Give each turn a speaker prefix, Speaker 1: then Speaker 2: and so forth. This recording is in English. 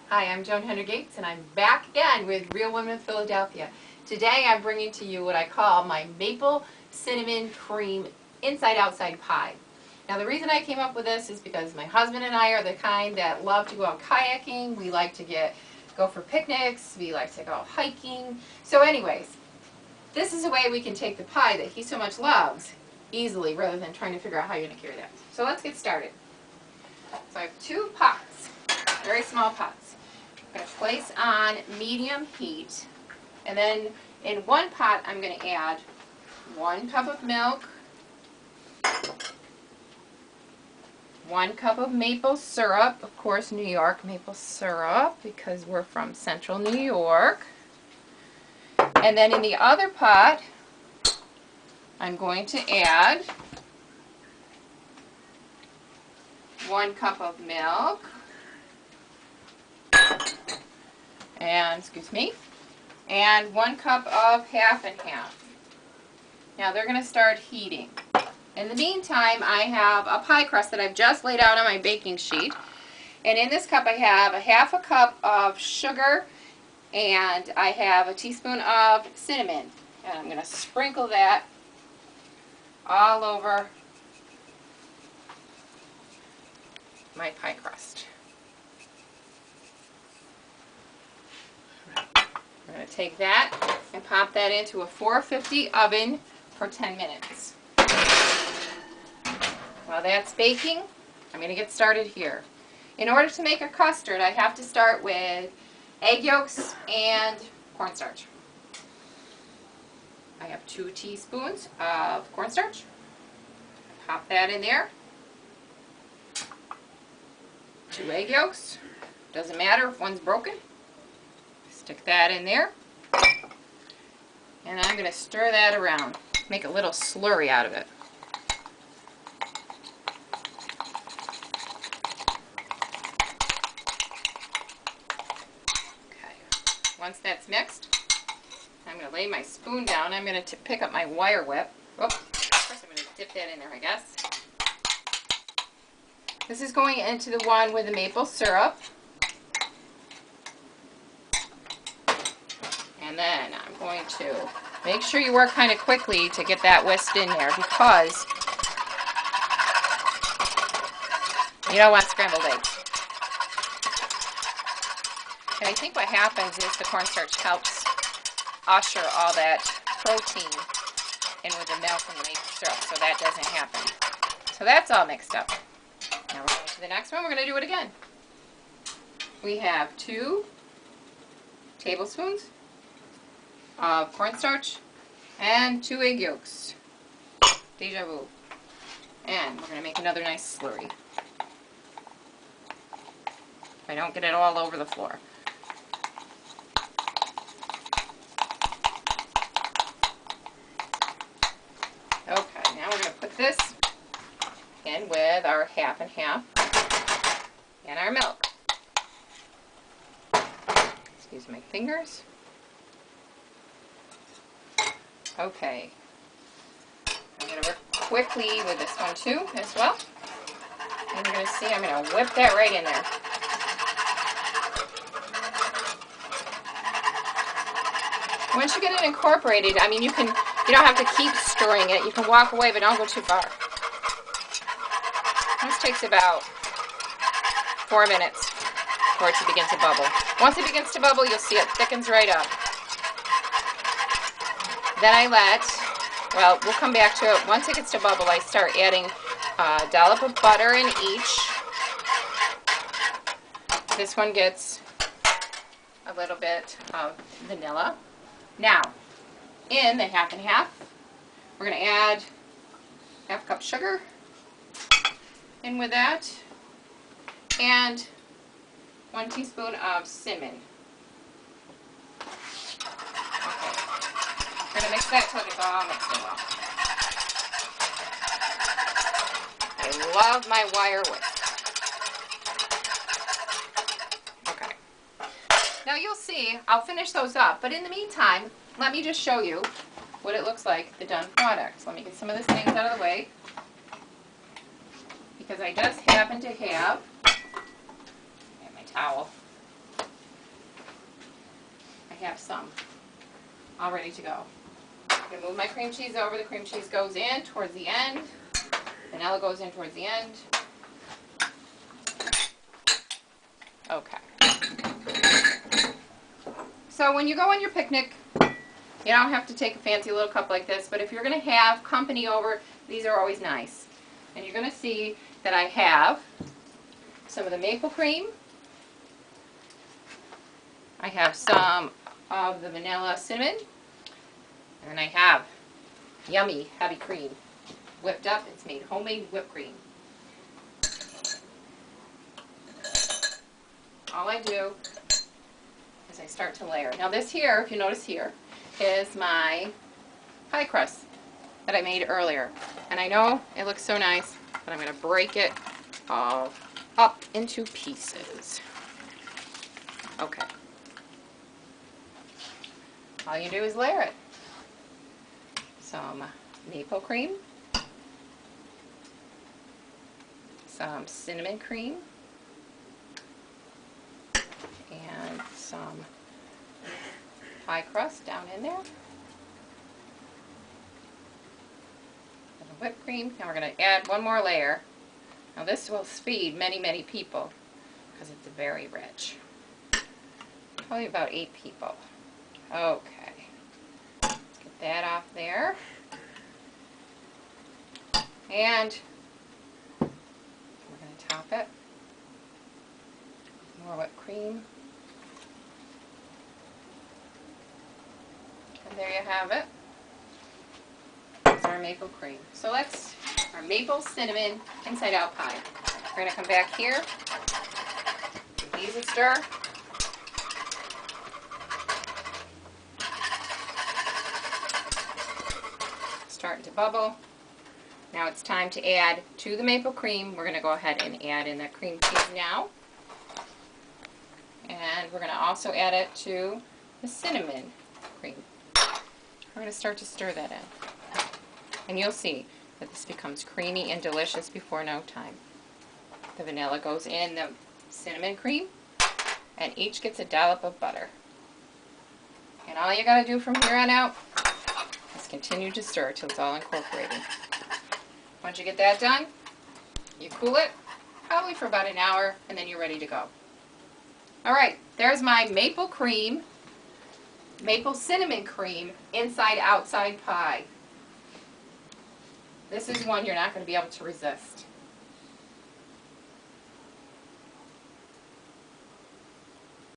Speaker 1: Hi, I'm Joan Henry Gates, and I'm back again with Real Women of Philadelphia. Today I'm bringing to you what I call my maple cinnamon cream inside-outside pie. Now the reason I came up with this is because my husband and I are the kind that love to go out kayaking. We like to go for picnics. We like to go hiking. So anyways, this is a way we can take the pie that he so much loves easily rather than trying to figure out how you're going to carry that. So let's get started. So I have 2 pots, very small pots. I'm going to place on medium heat, and then in one pot I'm going to add 1 cup of milk, 1 cup of maple syrup, of course New York maple syrup because we're from central New York, and then in the other pot I'm going to add 1 cup of milk, and and 1 cup of half and half. Now they're going to start heating. In the meantime, I have a pie crust that I've just laid out on my baking sheet. And in this cup I have a half a cup of sugar, and I have a teaspoon of cinnamon. And I'm going to sprinkle that all over my pie crust. I'm going to take that and pop that into a 450 oven for 10 minutes. While that's baking, I'm going to get started here. In order to make a custard, I have to start with egg yolks and cornstarch. I have 2 teaspoons of cornstarch. Pop that in there. 2 egg yolks. Doesn't matter if one's broken. Stick that in there. And I'm going to stir that around. Make a little slurry out of it. Okay. Once that's mixed, I'm going to lay my spoon down. I'm going to pick up my wire whip. Oh, first I'm going to dip that in there, I guess. This is going into the one with the maple syrup. And then I'm going to make sure you work kind of quickly to get that whisked in there because you don't want scrambled eggs. And I think what happens is the cornstarch helps usher all that protein in with the milk and the maple syrup, so that doesn't happen. So that's all mixed up. Now we're going to the next one. We're going to do it again. We have 2 tablespoons of cornstarch and 2 egg yolks. Deja vu. And we're going to make another nice slurry. I don't get it all over the floor. Okay, now we're going to put this in with our half and half and our milk. Excuse my fingers. Okay. I'm going to work quickly with this one too as well. And you're going to see I'm going to whip that right in there. Once you get it incorporated, I mean you don't have to keep stirring it. You can walk away, but don't go too far. This takes about 4 minutes for it to begin to bubble. Once it begins to bubble, you'll see it thickens right up. Then well, we'll come back to it. Once it gets to bubble, I start adding a dollop of butter in each. This one gets a little bit of vanilla. Now, in the half and half, we're going to add half cup sugar in with that, and 1 teaspoon of cinnamon. We're going to mix that till it's all mixed in well. I love my wire whip. Okay. Now you'll see, I'll finish those up, but in the meantime, let me just show you what it looks like, the done product. So let me get some of the things out of the way, because I just happen to have, my towel, have some all ready to go. I'm going to move my cream cheese over. The cream cheese goes in towards the end. Vanilla goes in towards the end. Okay. So when you go on your picnic, you don't have to take a fancy little cup like this, but if you're going to have company over, these are always nice. And you're going to see that I have some of the maple cream. I have some of the vanilla cinnamon. And I have yummy heavy cream. Whipped up, it's made homemade whipped cream. All I do is I start to layer. Now this here, if you notice here, is my pie crust that I made earlier. And I know it looks so nice, but I'm going to break it all up into pieces. Okay. All you do is layer it. Some maple cream, some cinnamon cream, and some pie crust down in there. And whipped cream. Now we're going to add one more layer. Now this will feed many, many people because it's very rich. Probably about 8 people. Okay. Get that off there. And we're going to top it. More whipped cream. And there you have it. It's our maple cream. So let's, our maple cinnamon inside out pie. We're going to come back here. Give these a stir. Starting to bubble. Now it's time to add to the maple cream. We're going to go ahead and add in the cream cheese now. And we're going to also add it to the cinnamon cream. We're going to start to stir that in. And you'll see that this becomes creamy and delicious before no time. The vanilla goes in the cinnamon cream, and each gets a dollop of butter. And all you got to do from here on out is continue to stir till it's all incorporated. Once you get that done, you cool it, probably for about an hour, and then you're ready to go. Alright, there's my maple cream, maple cinnamon cream, inside outside pie. This is one you're not going to be able to resist.